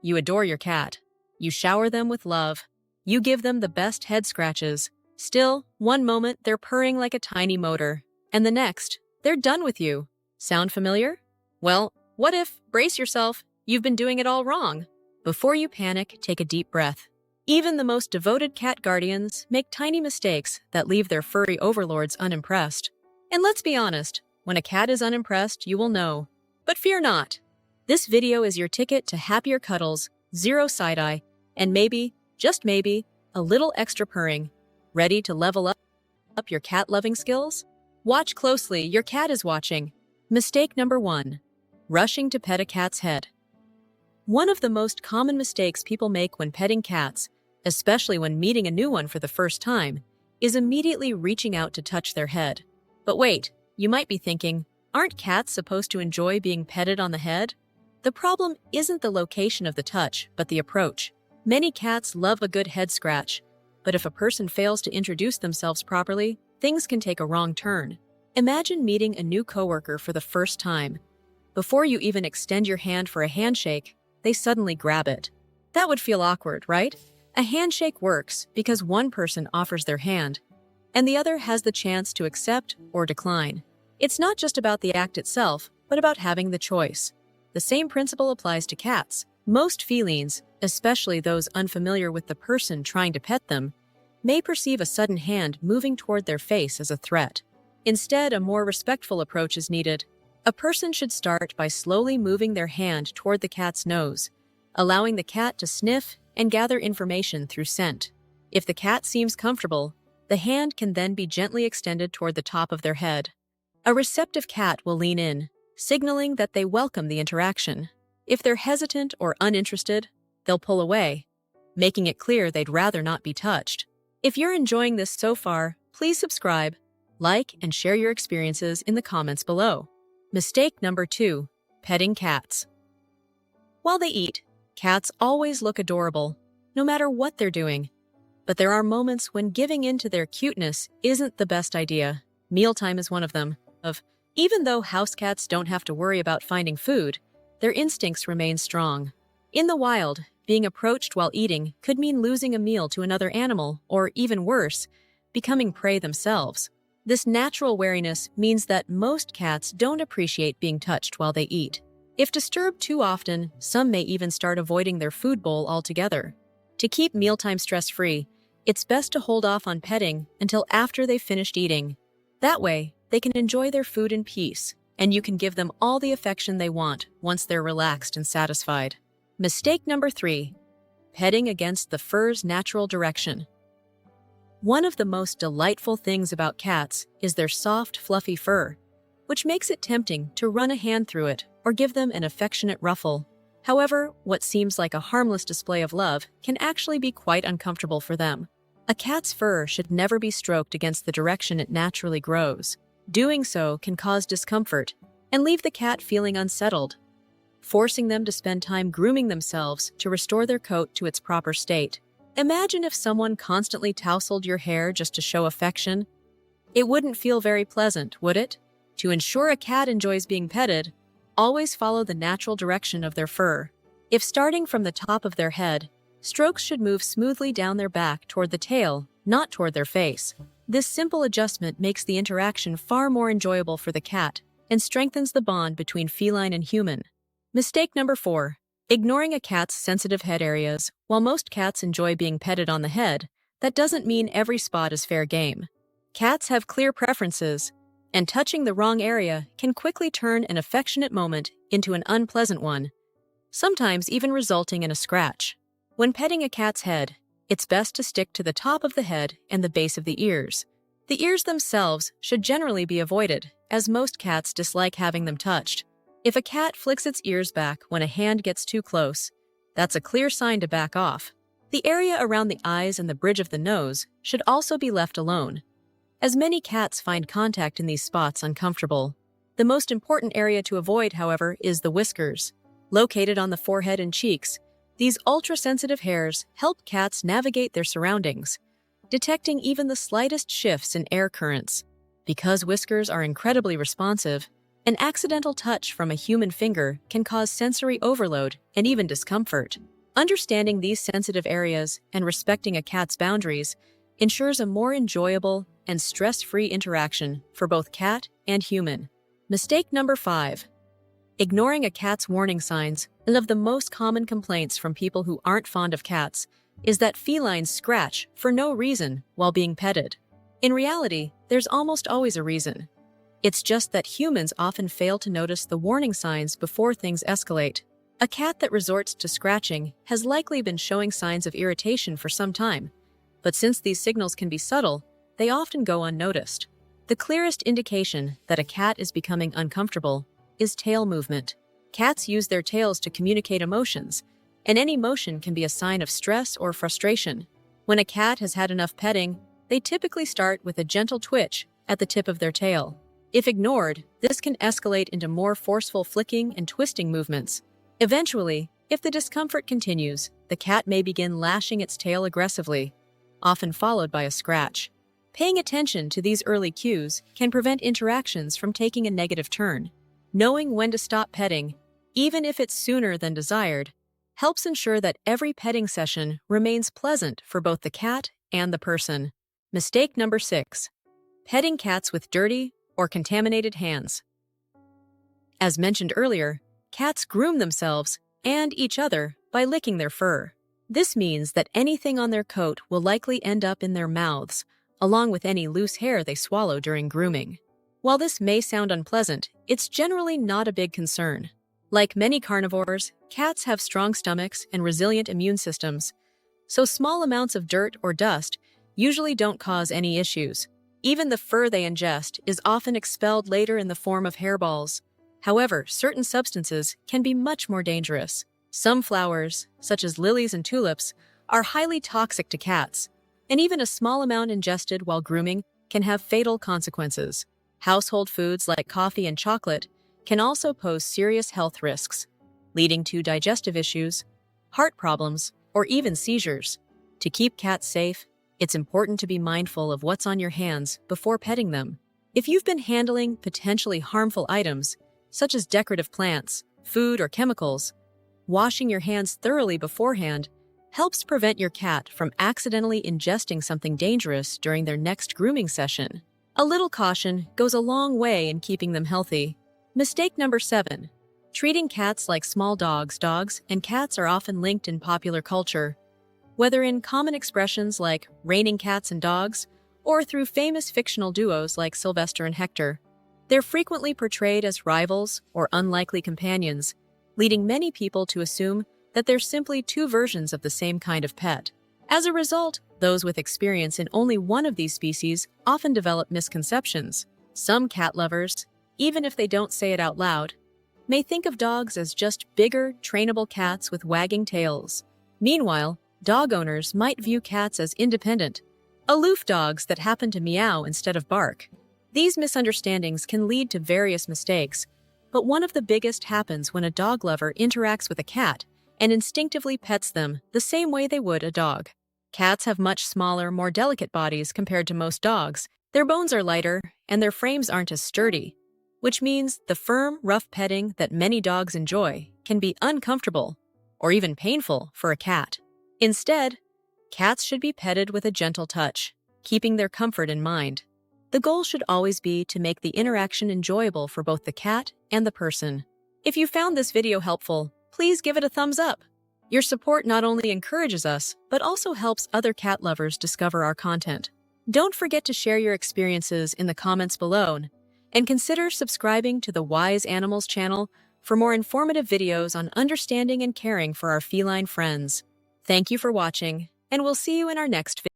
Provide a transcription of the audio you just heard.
You adore your cat. You shower them with love. You give them the best head scratches. Still, one moment they're purring like a tiny motor, and the next, they're done with you. Sound familiar? Well, what if, brace yourself, you've been doing it all wrong? Before you panic, take a deep breath. Even the most devoted cat guardians make tiny mistakes that leave their furry overlords unimpressed. And let's be honest, when a cat is unimpressed, you will know. But fear not. This video is your ticket to happier cuddles, zero side-eye, and maybe, just maybe, a little extra purring. Ready to level up your cat-loving skills? Watch closely, your cat is watching. Mistake number 1. Rushing to pet a cat's head. One of the most common mistakes people make when petting cats, especially when meeting a new one for the first time, is immediately reaching out to touch their head. But wait, you might be thinking, aren't cats supposed to enjoy being petted on the head? The problem isn't the location of the touch, but the approach. Many cats love a good head scratch, but if a person fails to introduce themselves properly, things can take a wrong turn. Imagine meeting a new coworker for the first time. Before you even extend your hand for a handshake, they suddenly grab it. That would feel awkward, right? A handshake works because one person offers their hand, and the other has the chance to accept or decline. It's not just about the act itself, but about having the choice. The same principle applies to cats. Most felines, especially those unfamiliar with the person trying to pet them, may perceive a sudden hand moving toward their face as a threat. Instead, a more respectful approach is needed. A person should start by slowly moving their hand toward the cat's nose, allowing the cat to sniff and gather information through scent. If the cat seems comfortable, the hand can then be gently extended toward the top of their head. A receptive cat will lean in, signaling that they welcome the interaction. If they're hesitant or uninterested, they'll pull away, making it clear they'd rather not be touched. If you're enjoying this so far, please subscribe, like, and share your experiences in the comments below. Mistake number 2. Petting cats. While they eat, cats always look adorable, no matter what they're doing. But there are moments when giving in to their cuteness isn't the best idea. Mealtime is one of them. Even though house cats don't have to worry about finding food, their instincts remain strong. In the wild, being approached while eating could mean losing a meal to another animal, or even worse, becoming prey themselves. This natural wariness means that most cats don't appreciate being touched while they eat. If disturbed too often, some may even start avoiding their food bowl altogether. To keep mealtime stress-free, it's best to hold off on petting until after they've finished eating. That way, they can enjoy their food in peace, and you can give them all the affection they want once they're relaxed and satisfied. Mistake number 3. Petting against the fur's natural direction. One of the most delightful things about cats is their soft, fluffy fur, which makes it tempting to run a hand through it or give them an affectionate ruffle. However, what seems like a harmless display of love can actually be quite uncomfortable for them. A cat's fur should never be stroked against the direction it naturally grows. Doing so can cause discomfort and leave the cat feeling unsettled, forcing them to spend time grooming themselves to restore their coat to its proper state. Imagine if someone constantly tousled your hair just to show affection. It wouldn't feel very pleasant, would it? To ensure a cat enjoys being petted, always follow the natural direction of their fur. If starting from the top of their head, strokes should move smoothly down their back toward the tail, not toward their face. This simple adjustment makes the interaction far more enjoyable for the cat and strengthens the bond between feline and human. Mistake number 4. Ignoring a cat's sensitive head areas. While most cats enjoy being petted on the head, that doesn't mean every spot is fair game. Cats have clear preferences, and touching the wrong area can quickly turn an affectionate moment into an unpleasant one, sometimes even resulting in a scratch. When petting a cat's head, it's best to stick to the top of the head and the base of the ears. The ears themselves should generally be avoided, as most cats dislike having them touched. If a cat flicks its ears back when a hand gets too close, that's a clear sign to back off. The area around the eyes and the bridge of the nose should also be left alone, as many cats find contact in these spots uncomfortable. The most important area to avoid, however, is the whiskers. Located on the forehead and cheeks, these ultra-sensitive hairs help cats navigate their surroundings, detecting even the slightest shifts in air currents. Because whiskers are incredibly responsive, An accidental touch from a human finger can cause sensory overload and even discomfort. Understanding these sensitive areas and respecting a cat's boundaries ensures a more enjoyable and stress-free interaction for both cat and human. Mistake number 5. Ignoring a cat's warning signs. One of the most common complaints from people who aren't fond of cats is that felines scratch for no reason while being petted. In reality, there's almost always a reason. It's just that humans often fail to notice the warning signs before things escalate. A cat that resorts to scratching has likely been showing signs of irritation for some time, but since these signals can be subtle, they often go unnoticed. The clearest indication that a cat is becoming uncomfortable is tail movement. Cats use their tails to communicate emotions, and any motion can be a sign of stress or frustration. When a cat has had enough petting, they typically start with a gentle twitch at the tip of their tail. If ignored, this can escalate into more forceful flicking and twisting movements. Eventually, if the discomfort continues, the cat may begin lashing its tail aggressively, often followed by a scratch. Paying attention to these early cues can prevent interactions from taking a negative turn. Knowing when to stop petting, even if it's sooner than desired, helps ensure that every petting session remains pleasant for both the cat and the person. Mistake number 6. Petting cats with dirty or contaminated hands. As mentioned earlier, cats groom themselves and each other by licking their fur. This means that anything on their coat will likely end up in their mouths, along with any loose hair they swallow during grooming. While this may sound unpleasant, it's generally not a big concern. Like many carnivores, cats have strong stomachs and resilient immune systems, so small amounts of dirt or dust usually don't cause any issues. Even the fur they ingest is often expelled later in the form of hairballs. However, certain substances can be much more dangerous. Some flowers, such as lilies and tulips, are highly toxic to cats, and even a small amount ingested while grooming can have fatal consequences. Household foods like coffee and chocolate can also pose serious health risks, leading to digestive issues, heart problems, or even seizures. To keep cats safe, it's important to be mindful of what's on your hands before petting them. If you've been handling potentially harmful items, such as decorative plants, food, or chemicals, washing your hands thoroughly beforehand helps prevent your cat from accidentally ingesting something dangerous during their next grooming session. A little caution goes a long way in keeping them healthy. Mistake number 7. Treating cats like small dogs. Dogs and cats are often linked in popular culture, whether in common expressions like raining cats and dogs, or through famous fictional duos like Sylvester and Hector. They're frequently portrayed as rivals or unlikely companions, leading many people to assume that they're simply two versions of the same kind of pet. As a result, those with experience in only one of these species often develop misconceptions. Some cat lovers, even if they don't say it out loud, may think of dogs as just bigger, trainable cats with wagging tails. Meanwhile, dog owners might view cats as independent, aloof dogs that happen to meow instead of bark. These misunderstandings can lead to various mistakes, but one of the biggest happens when a dog lover interacts with a cat and instinctively pets them the same way they would a dog. Cats have much smaller, more delicate bodies compared to most dogs. Their bones are lighter, and their frames aren't as sturdy, which means the firm, rough petting that many dogs enjoy can be uncomfortable or even painful for a cat. Instead, cats should be petted with a gentle touch, keeping their comfort in mind. The goal should always be to make the interaction enjoyable for both the cat and the person. If you found this video helpful, please give it a thumbs up. Your support not only encourages us, but also helps other cat lovers discover our content. Don't forget to share your experiences in the comments below, and consider subscribing to the Wise Animals channel for more informative videos on understanding and caring for our feline friends. Thank you for watching, and we'll see you in our next video.